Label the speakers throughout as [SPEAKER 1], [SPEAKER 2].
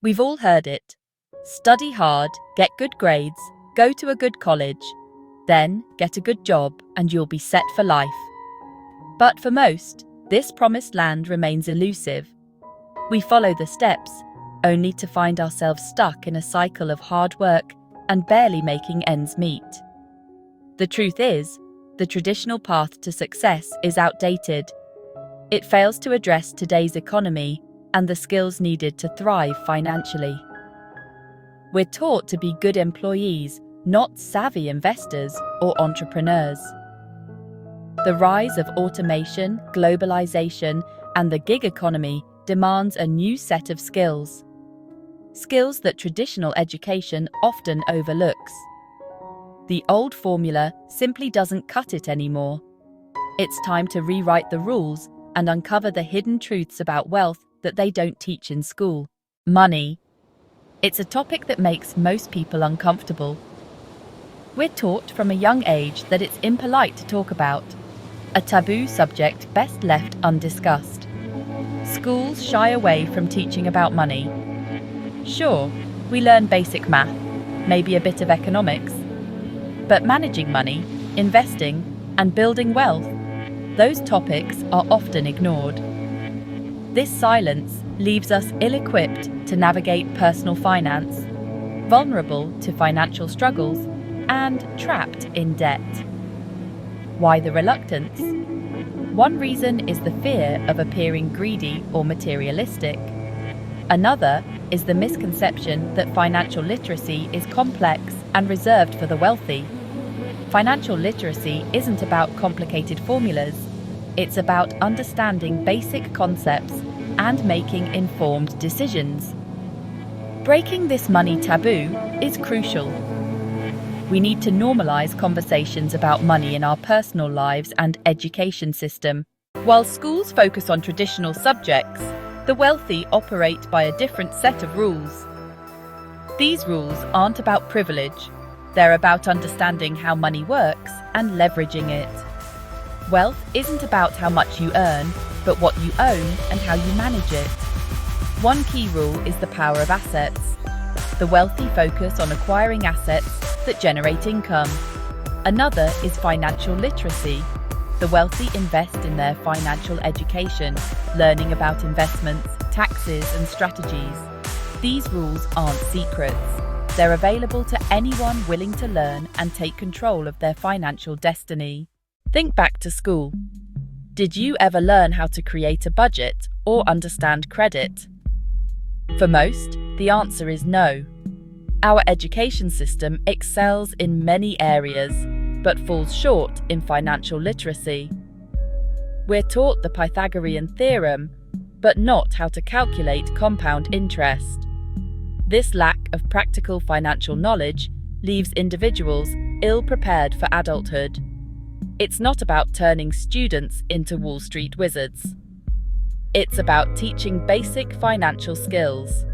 [SPEAKER 1] We've all heard it. Study hard, get good grades, go to a good college, then get a good job and you'll be set for life. But for most, this promised land remains elusive. We follow the steps, only to find ourselves stuck in a cycle of hard work and barely making ends meet. The truth is, the traditional path to success is outdated. It fails to address today's economy and the skills needed to thrive financially. We're taught to be good employees, not savvy investors or entrepreneurs. The rise of automation, globalization, and the gig economy demands a new set of skills. Skills that traditional education often overlooks. The old formula simply doesn't cut it anymore. It's time to rewrite the rules and uncover the hidden truths about wealth that they don't teach in school. Money. It's a topic that makes most people uncomfortable. We're taught from a young age that it's impolite to talk about, a taboo subject best left undiscussed. Schools shy away from teaching about money. Sure, we learn basic math, maybe a bit of economics, but managing money, investing, and building wealth, those topics are often ignored. This silence leaves us ill-equipped to navigate personal finance, vulnerable to financial struggles, and trapped in debt. Why the reluctance? One reason is the fear of appearing greedy or materialistic. Another is the misconception that financial literacy is complex and reserved for the wealthy. Financial literacy isn't about complicated formulas. It's about understanding basic concepts and making informed decisions. Breaking this money taboo is crucial. We need to normalize conversations about money in our personal lives and education system. While schools focus on traditional subjects, the wealthy operate by a different set of rules. These rules aren't about privilege. They're about understanding how money works and leveraging it. Wealth isn't about how much you earn, but what you own and how you manage it. One key rule is the power of assets. The wealthy focus on acquiring assets that generate income. Another is financial literacy. The wealthy invest in their financial education, learning about investments, taxes, and strategies. These rules aren't secrets. They're available to anyone willing to learn and take control of their financial destiny. Think back to school. Did you ever learn how to create a budget or understand credit? For most, the answer is no. Our education system excels in many areas, but falls short in financial literacy. We're taught the Pythagorean theorem, but not how to calculate compound interest. This lack of practical financial knowledge leaves individuals ill-prepared for adulthood. It's not about turning students into Wall Street wizards. It's about teaching basic financial skills.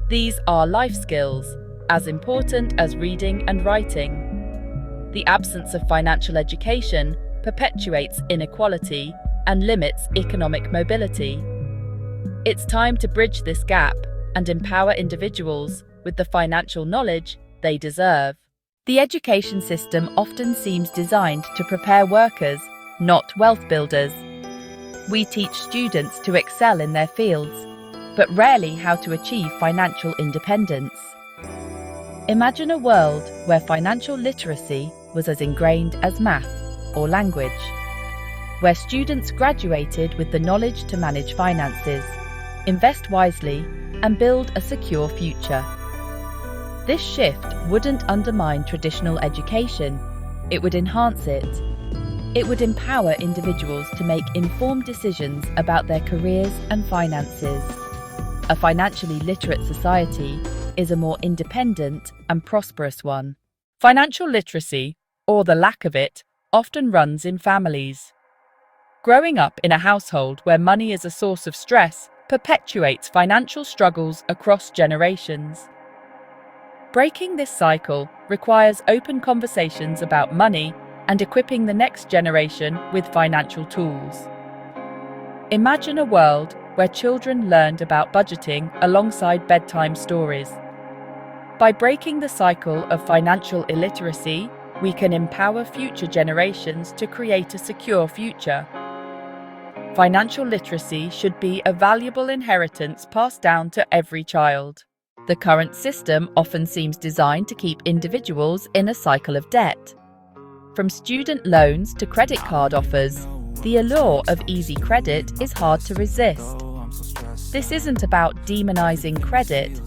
[SPEAKER 1] These are life skills, as important as reading and writing. The absence of financial education perpetuates inequality and limits economic mobility. It's time to bridge this gap and empower individuals with the financial knowledge they deserve. The education system often seems designed to prepare workers, not wealth builders. We teach students to excel in their fields, but rarely how to achieve financial independence. Imagine a world where financial literacy was as ingrained as math or language, where students graduated with the knowledge to manage finances, invest wisely, and build a secure future. This shift wouldn't undermine traditional education, it would enhance it. It would empower individuals to make informed decisions about their careers and finances. A financially literate society is a more independent and prosperous one. Financial literacy, or the lack of it, often runs in families. Growing up in a household where money is a source of stress perpetuates financial struggles across generations. Breaking this cycle requires open conversations about money and equipping the next generation with financial tools. Imagine a world where children learned about budgeting alongside bedtime stories. By breaking the cycle of financial illiteracy, we can empower future generations to create a secure future. Financial literacy should be a valuable inheritance passed down to every child. The current system often seems designed to keep individuals in a cycle of debt. From student loans to credit card offers, the allure of easy credit is hard to resist. This isn't about demonizing credit,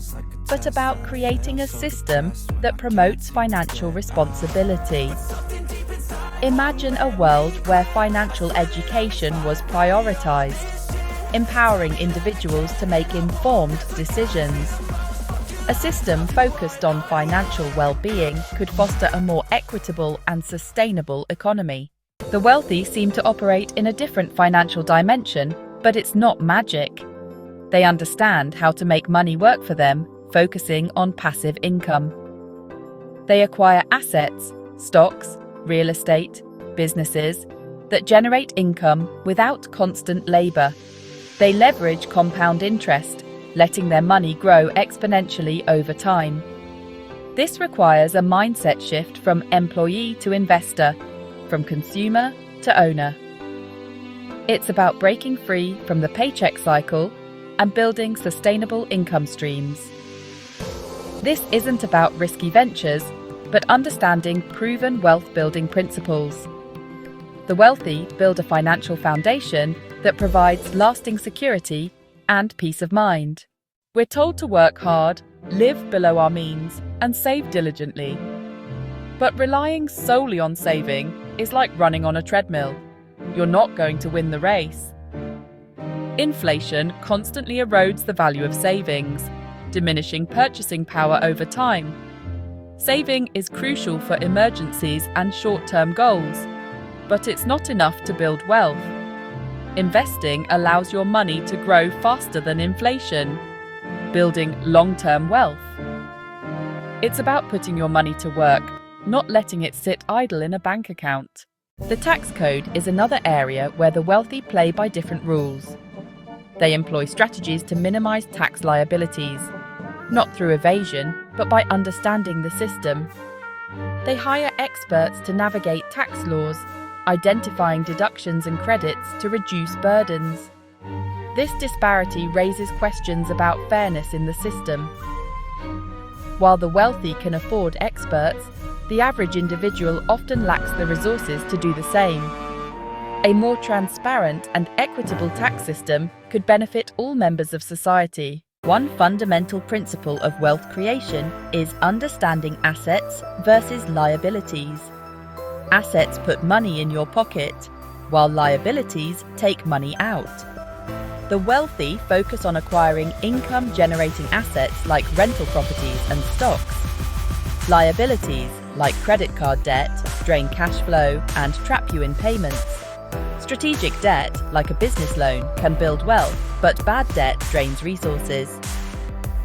[SPEAKER 1] but about creating a system that promotes financial responsibility. Imagine a world where financial education was prioritized, empowering individuals to make informed decisions. A system focused on financial well-being could foster a more equitable and sustainable economy. The wealthy seem to operate in a different financial dimension, but it's not magic. They understand how to make money work for them, focusing on passive income. They acquire assets, stocks, real estate, businesses that generate income without constant labor. They leverage compound interest, letting their money grow exponentially over time. This requires a mindset shift from employee to investor, from consumer to owner. It's about breaking free from the paycheck cycle and building sustainable income streams. This isn't about risky ventures, but understanding proven wealth-building principles. The wealthy build a financial foundation that provides lasting security and peace of mind. We're told to work hard, live below our means, and save diligently. But relying solely on saving is like running on a treadmill. You're not going to win the race. Inflation constantly erodes the value of savings, diminishing purchasing power over time. Saving is crucial for emergencies and short-term goals, but it's not enough to build wealth. Investing allows your money to grow faster than inflation, building long-term wealth. It's about putting your money to work, not letting it sit idle in a bank account. The tax code is another area where the wealthy play by different rules. They employ strategies to minimize tax liabilities, not through evasion, but by understanding the system. They hire experts to navigate tax laws, identifying deductions and credits to reduce burdens. This disparity raises questions about fairness in the system. While the wealthy can afford experts, the average individual often lacks the resources to do the same. A more transparent and equitable tax system could benefit all members of society. One fundamental principle of wealth creation is understanding assets versus liabilities. Assets put money in your pocket, while liabilities take money out. The wealthy focus on acquiring income-generating assets like rental properties and stocks. Liabilities, like credit card debt, drain cash flow and trap you in payments. Strategic debt, like a business loan, can build wealth, but bad debt drains resources.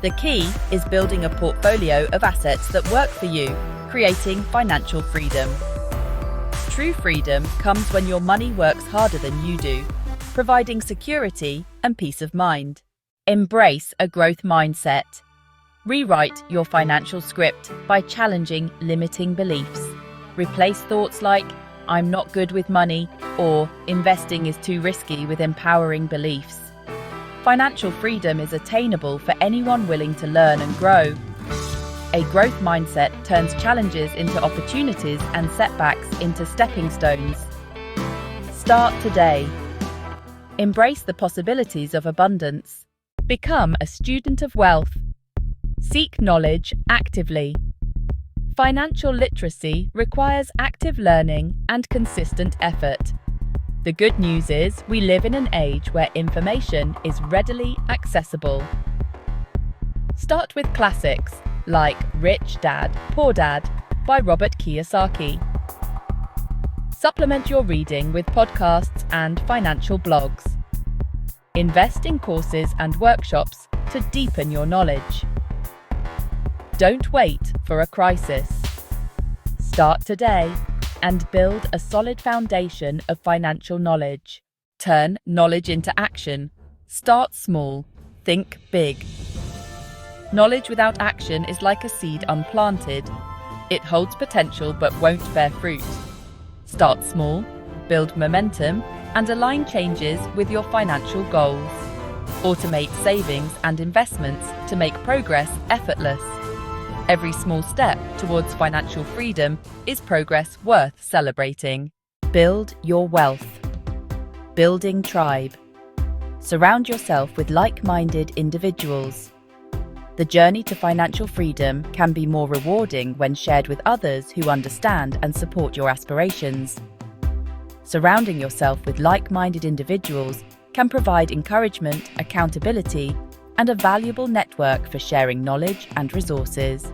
[SPEAKER 1] The key is building a portfolio of assets that work for you, creating financial freedom. True freedom comes when your money works harder than you do, providing security and peace of mind. Embrace a growth mindset. Rewrite your financial script by challenging limiting beliefs. Replace thoughts like, "I'm not good with money," or "investing is too risky" with empowering beliefs. Financial freedom is attainable for anyone willing to learn and grow. A growth mindset turns challenges into opportunities and setbacks into stepping stones. Start today. Embrace the possibilities of abundance. Become a student of wealth. Seek knowledge actively. Financial literacy requires active learning and consistent effort. The good news is we live in an age where information is readily accessible. Start with classics like Rich Dad, Poor Dad by Robert Kiyosaki. Supplement your reading with podcasts and financial blogs. Invest in courses and workshops to deepen your knowledge. Don't wait for a crisis. Start today and build a solid foundation of financial knowledge. Turn knowledge into action Start small. Think big. Knowledge without action is like a seed unplanted. It holds potential but won't bear fruit. Start small, build momentum, and align changes with your financial goals. Automate savings and investments to make progress effortless. Every small step towards financial freedom is progress worth celebrating. Build your wealth. Building tribe. Surround yourself with like-minded individuals. The journey to financial freedom can be more rewarding when shared with others who understand and support your aspirations. Surrounding yourself with like-minded individuals can provide encouragement, accountability, and a valuable network for sharing knowledge and resources.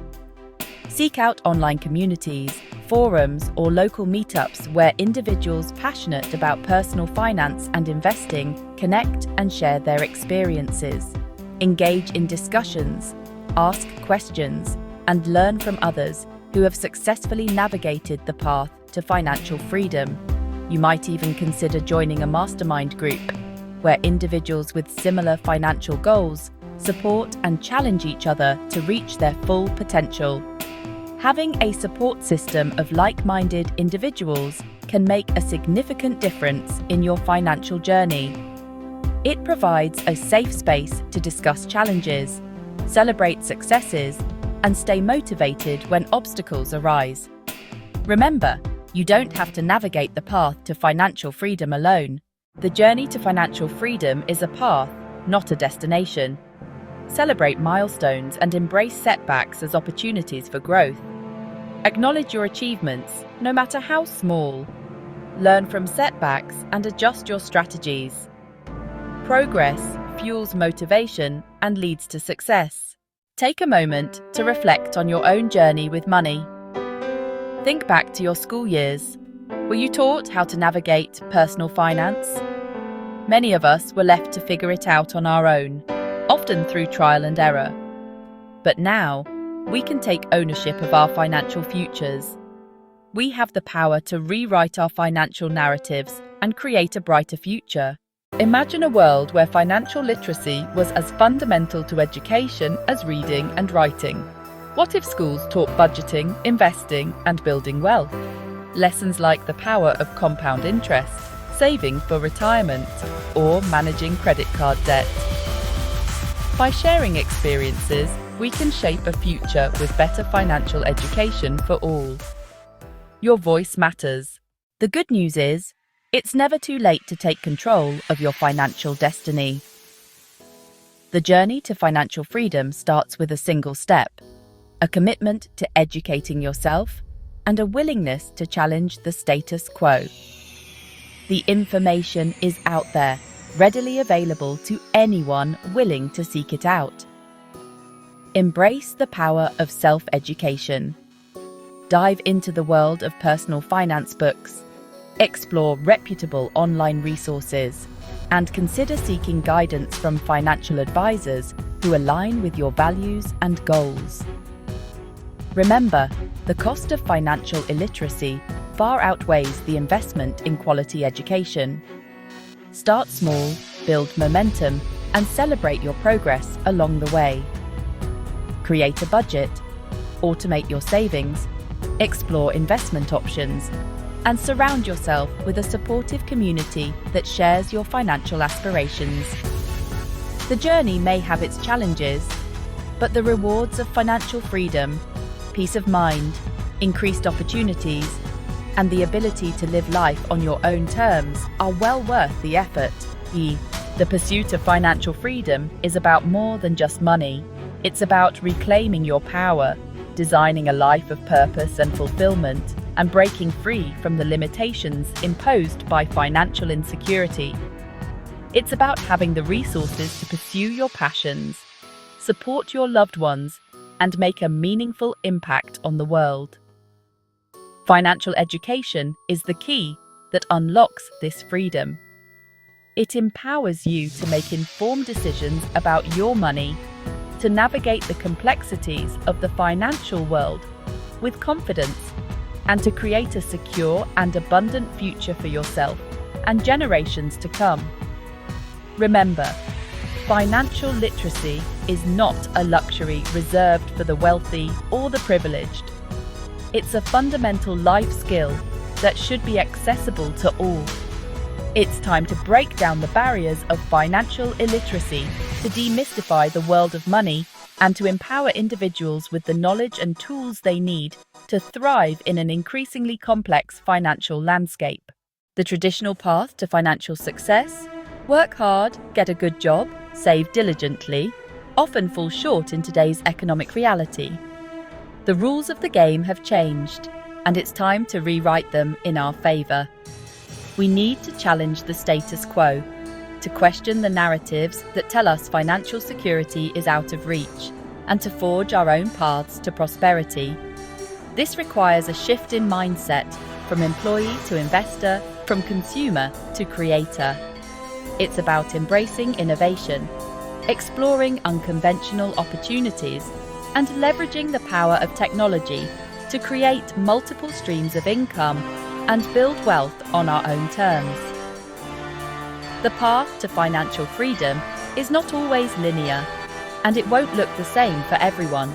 [SPEAKER 1] Seek out online communities, forums, or local meetups where individuals passionate about personal finance and investing connect and share their experiences. Engage in discussions, ask questions, and learn from others who have successfully navigated the path to financial freedom. You might even consider joining a mastermind group where individuals with similar financial goals support and challenge each other to reach their full potential. Having a support system of like-minded individuals can make a significant difference in your financial journey. It provides a safe space to discuss challenges, celebrate successes, and stay motivated when obstacles arise. Remember, you don't have to navigate the path to financial freedom alone. The journey to financial freedom is a path, not a destination. Celebrate milestones and embrace setbacks as opportunities for growth. Acknowledge your achievements, no matter how small. Learn from setbacks and adjust your strategies. Progress fuels motivation and leads to success. Take a moment to reflect on your own journey with money. Think back to your school years. Were you taught how to navigate personal finance? Many of us were left to figure it out on our own, often through trial and error. But now, we can take ownership of our financial futures. We have the power to rewrite our financial narratives and create a brighter future. Imagine a world where financial literacy was as fundamental to education as reading and writing. What if schools taught budgeting, investing, and building wealth? Lessons like the power of compound interest, saving for retirement, or managing credit card debt. By sharing experiences, we can shape a future with better financial education for all. Your voice matters. The good news is, it's never too late to take control of your financial destiny. The journey to financial freedom starts with a single step: a commitment to educating yourself and a willingness to challenge the status quo. The information is out there, readily available to anyone willing to seek it out. Embrace the power of self-education. Dive into the world of personal finance books, explore reputable online resources, and consider seeking guidance from financial advisors who align with your values and goals. Remember, the cost of financial illiteracy far outweighs the investment in quality education. Start small, build momentum, and celebrate your progress along the way. Create a budget, automate your savings, explore investment options, and surround yourself with a supportive community that shares your financial aspirations. The journey may have its challenges, but the rewards of financial freedom, peace of mind, increased opportunities, and the ability to live life on your own terms are well worth the effort. The pursuit of financial freedom is about more than just money. It's about reclaiming your power, designing a life of purpose and fulfillment, and breaking free from the limitations imposed by financial insecurity. It's about having the resources to pursue your passions, support your loved ones, and make a meaningful impact on the world. Financial education is the key that unlocks this freedom. It empowers you to make informed decisions about your money, to navigate the complexities of the financial world with confidence, and to create a secure and abundant future for yourself and generations to come. Remember, Financial literacy is not a luxury reserved for the wealthy or the privileged. It's a fundamental life skill that should be accessible to all. It's time to break down the barriers of financial illiteracy, to demystify the world of money, and to empower individuals with the knowledge and tools they need to thrive in an increasingly complex financial landscape. The traditional path to financial success, work hard, get a good job, save diligently, often falls short in today's economic reality. The rules of the game have changed, and it's time to rewrite them in our favor. We need to challenge the status quo, to question the narratives that tell us financial security is out of reach, and to forge our own paths to prosperity. This requires a shift in mindset, from employee to investor, from consumer to creator. It's about embracing innovation, exploring unconventional opportunities, and leveraging the power of technology to create multiple streams of income and build wealth on our own terms. The path to financial freedom is not always linear, and it won't look the same for everyone.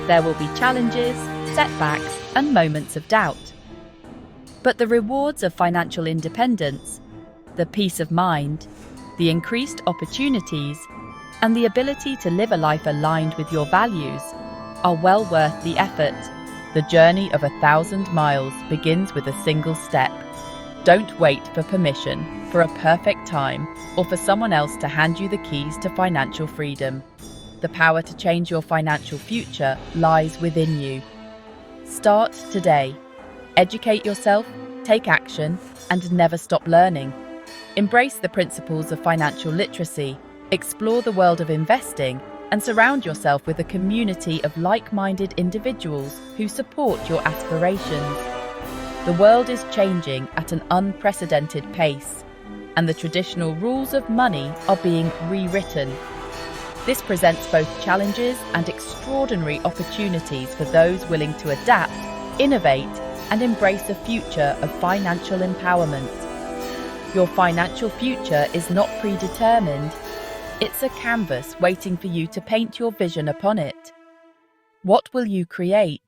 [SPEAKER 1] There will be challenges, setbacks, and moments of doubt. But the rewards of financial independence, the peace of mind, the increased opportunities, and the ability to live a life aligned with your values are well worth the effort. The journey of 1,000 miles begins with a single step. Don't wait for permission, for a perfect time, or for someone else to hand you the keys to financial freedom. The power to change your financial future lies within you. Start today. Educate yourself, take action, and never stop learning. Embrace the principles of financial literacy, explore the world of investing, and surround yourself with a community of like-minded individuals who support your aspirations. The world is changing at an unprecedented pace, and the traditional rules of money are being rewritten. This presents both challenges and extraordinary opportunities for those willing to adapt, innovate, and embrace a future of financial empowerment. Your financial future is not predetermined. It's a canvas waiting for you to paint your vision upon it. What will you create?